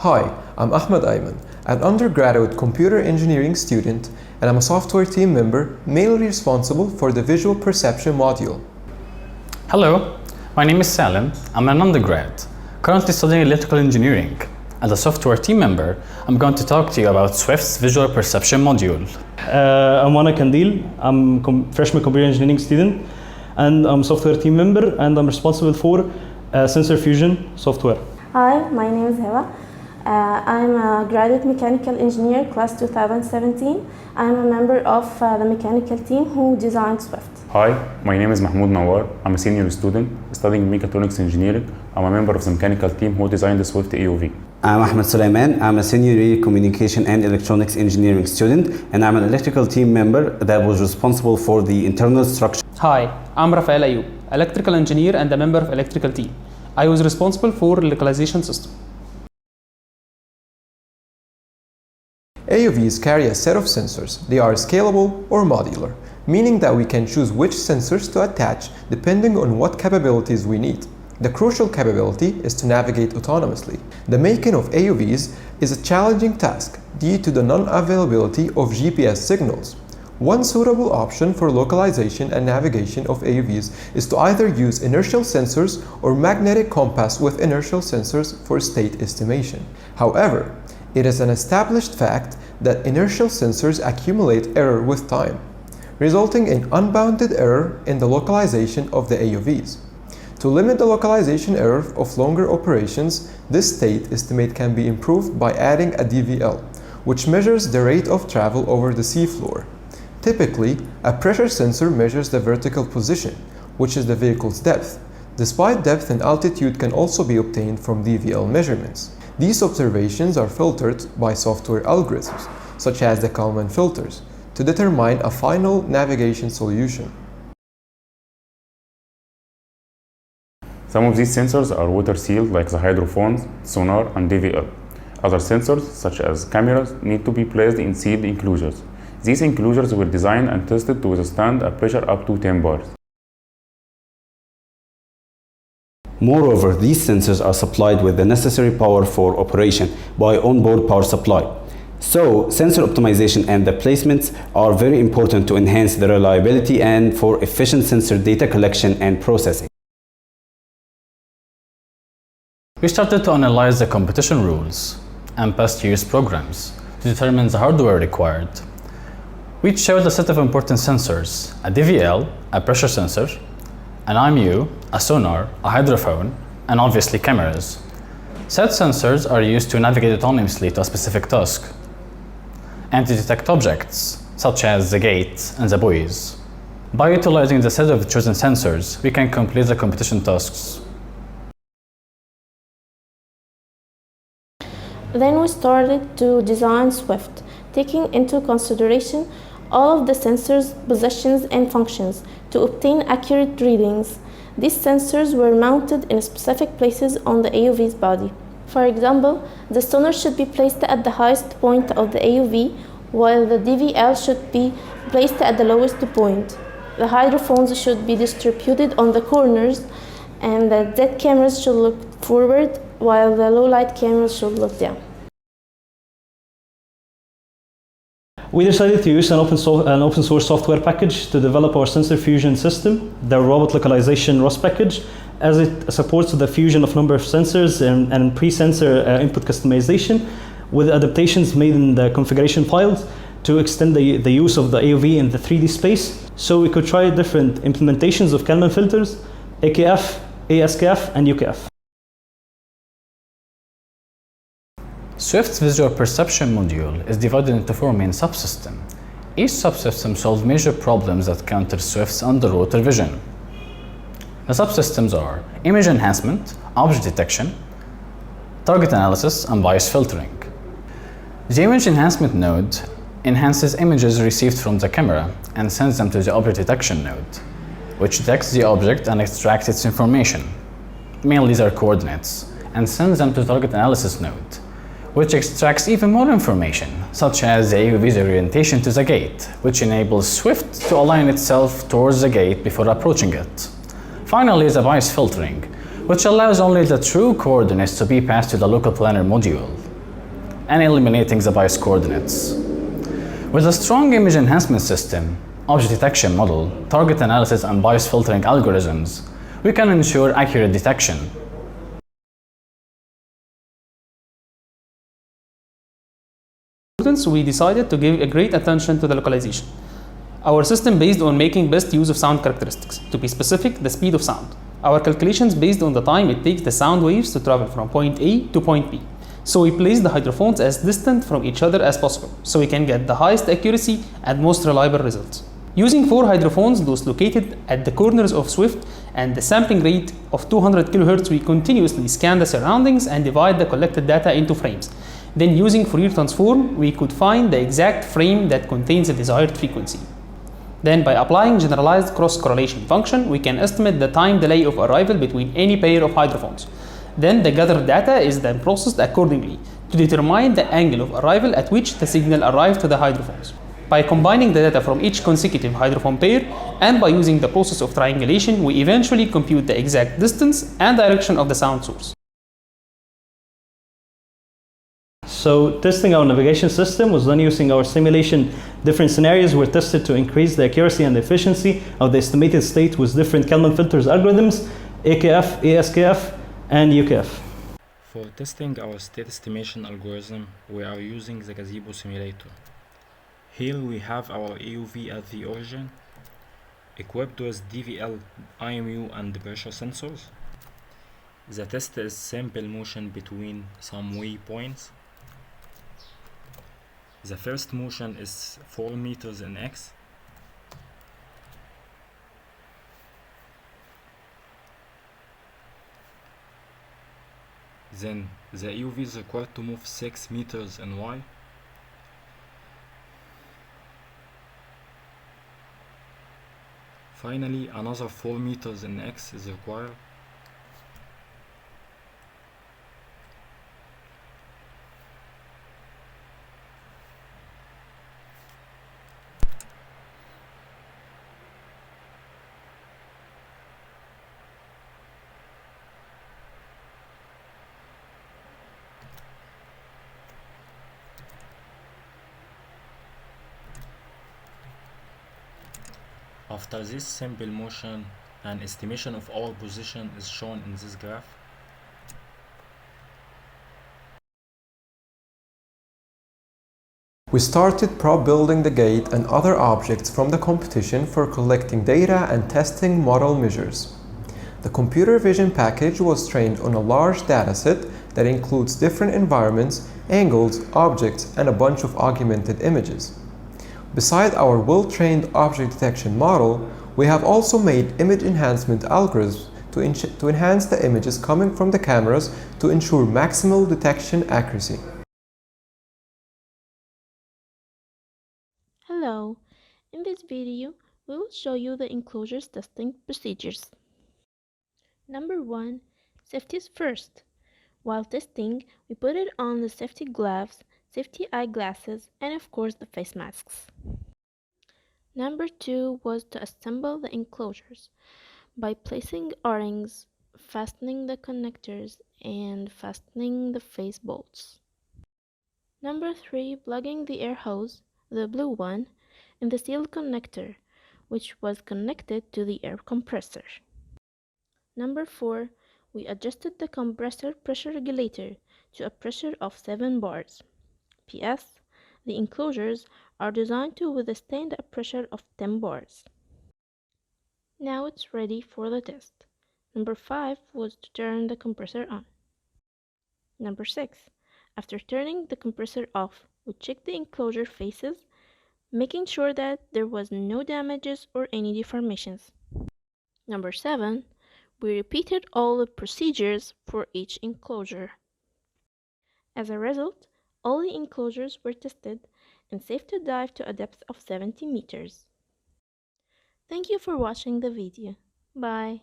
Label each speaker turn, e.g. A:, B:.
A: Hi, I'm Ahmed Ayman, an undergraduate computer engineering student, and I'm a software team member mainly responsible for the visual perception module.
B: Hello, my name is Salim. I'm an undergrad, currently studying electrical engineering. As a software team member, I'm going to talk to you about Swift's visual perception module.
C: I'm Wana Kandil. I'm a freshman computer engineering student, and I'm a software team member, and I'm responsible for sensor fusion software.
D: Hi, my name is Heva. I'm a graduate mechanical engineer, class 2017. I'm a member of the mechanical team who designed Swift.
E: Hi, my name is Mahmoud Nawar. I'm a senior student studying mechatronics engineering. I'm a member of the mechanical team who designed the Swift AOV.
F: I'm Ahmed Sulaiman. I'm a senior communication and electronics engineering student, and I'm an electrical team member that was responsible for the internal structure.
G: Hi, I'm Rafael Ayoub, electrical engineer and a member of electrical team. I was responsible for localization system.
A: AUVs carry a set of sensors. They are scalable or modular, meaning that we can choose which sensors to attach depending on what capabilities we need. The crucial capability is to navigate autonomously. The making of AUVs is a challenging task due to the non-availability of GPS signals. One suitable option for localization and navigation of AUVs is to either use inertial sensors or magnetic compass with inertial sensors for state estimation. However, it is an established fact that inertial sensors accumulate error with time, resulting in unbounded error in the localization of the AUVs. To limit the localization error of longer operations, this state estimate can be improved by adding a DVL, which measures the rate of travel over the seafloor. Typically, a pressure sensor measures the vertical position, which is the vehicle's depth, despite depth and altitude can also be obtained from DVL measurements. These observations are filtered by software algorithms, such as the Kalman filters, to determine a final navigation solution.
E: Some of these sensors are water-sealed, like the hydrophones, sonar, and DVL. Other sensors, such as cameras, need to be placed in sealed enclosures. These enclosures were designed and tested to withstand a pressure up to 10 bars.
F: Moreover, these sensors are supplied with the necessary power for operation by onboard power supply. So, sensor optimization and the placements are very important to enhance the reliability and for efficient sensor data collection and processing.
B: We started to analyze the competition rules and past year's programs to determine the hardware required. We showed a set of important sensors: a DVL, a pressure sensor, an IMU, a sonar, a hydrophone, and obviously cameras. Said sensors are used to navigate autonomously to a specific task and to detect objects, such as the gate and the buoys. By utilizing the set of chosen sensors, we can complete the competition tasks.
D: Then we started to design Swift, taking into consideration all of the sensors' positions and functions to obtain accurate readings. These sensors were mounted in specific places on the AUV's body. For example, the sonar should be placed at the highest point of the AUV, while the DVL should be placed at the lowest point. The hydrophones should be distributed on the corners, and the Z cameras should look forward, while the low-light cameras should look down.
C: We decided to use an open source software package to develop our sensor fusion system, the robot localization ROS package, as it supports the fusion of number of sensors and pre-sensor input customization with adaptations made in the configuration files to extend the use of the AUV in the 3D space. So we could try different implementations of Kalman filters, AKF, ASKF, and UKF.
B: Swift's visual perception module is divided into 4 main subsystems. Each subsystem solves major problems that counter Swift's underwater vision. The subsystems are image enhancement, object detection, target analysis, and bias filtering. The image enhancement node enhances images received from the camera and sends them to the object detection node, which detects the object and extracts its information, mainly their coordinates, and sends them to the target analysis node, which extracts even more information, such as the AUV's orientation to the gate, which enables Swift to align itself towards the gate before approaching it. Finally, the bias filtering, which allows only the true coordinates to be passed to the local planner module. and eliminating the bias coordinates. With a strong image enhancement system, object detection model, target analysis, and bias filtering algorithms, we can ensure accurate detection.
G: We decided to give a great attention to the localization. Our system based on making best use of sound characteristics. To be specific, the speed of sound. Our calculations based on the time it takes the sound waves to travel from point A to point B. So we place the hydrophones as distant from each other as possible, so we can get the highest accuracy and most reliable results. Using 4 hydrophones, those located at the corners of Swift, and the sampling rate of 200 kHz, we continuously scan the surroundings and divide the collected data into frames. Then using Fourier transform, we could find the exact frame that contains the desired frequency. Then by applying generalized cross-correlation function, we can estimate the time delay of arrival between any pair of hydrophones. Then the gathered data is then processed accordingly to determine the angle of arrival at which the signal arrives to the hydrophones. By combining the data from each consecutive hydrophone pair and by using the process of triangulation, we eventually compute the exact distance and direction of the sound source.
C: So testing our navigation system was done using our simulation. Different scenarios were tested to increase the accuracy and efficiency of the estimated state with different Kalman filters algorithms, AKF, ASKF, and UKF.
H: For testing our state estimation algorithm, we are using the gazebo simulator. Here we have our EUV at the origin, equipped with DVL, IMU, and pressure sensors. The test is sample motion between some waypoints. The first motion is 4 meters in X. Then the EUV is required to move 6 meters in Y. Finally, another 4 meters in X is required. After this sample motion, an estimation of our position is shown in this graph.
A: We started building the gate and other objects from the competition for collecting data and testing model measures. The computer vision package was trained on a large dataset that includes different environments, angles, objects, and a bunch of augmented images. Beside our well-trained object detection model, we have also made image enhancement algorithms to enhance the images coming from the cameras to ensure maximal detection accuracy.
D: Hello, in this video, we will show you the enclosures testing procedures. Number 1. Safety is first. While testing, we put it on the safety gloves, safety eyeglasses, and of course the face masks. Number 2 was to assemble the enclosures by placing O-rings, fastening the connectors, and fastening the face bolts. Number 3, plugging the air hose, the blue one, in the sealed connector, which was connected to the air compressor. Number 4, we adjusted the compressor pressure regulator to a pressure of 7 bars. PS, the enclosures are designed to withstand a pressure of 10 bars. Now it's ready for the test. Number 5 was to turn the compressor on. Number 6, after turning the compressor off, we checked the enclosure faces, making sure that there was no damages or any deformations. Number 7, we repeated all the procedures for each enclosure. As a result, all the enclosures were tested and safe to dive to a depth of 70 meters. Thank you for watching the video. Bye.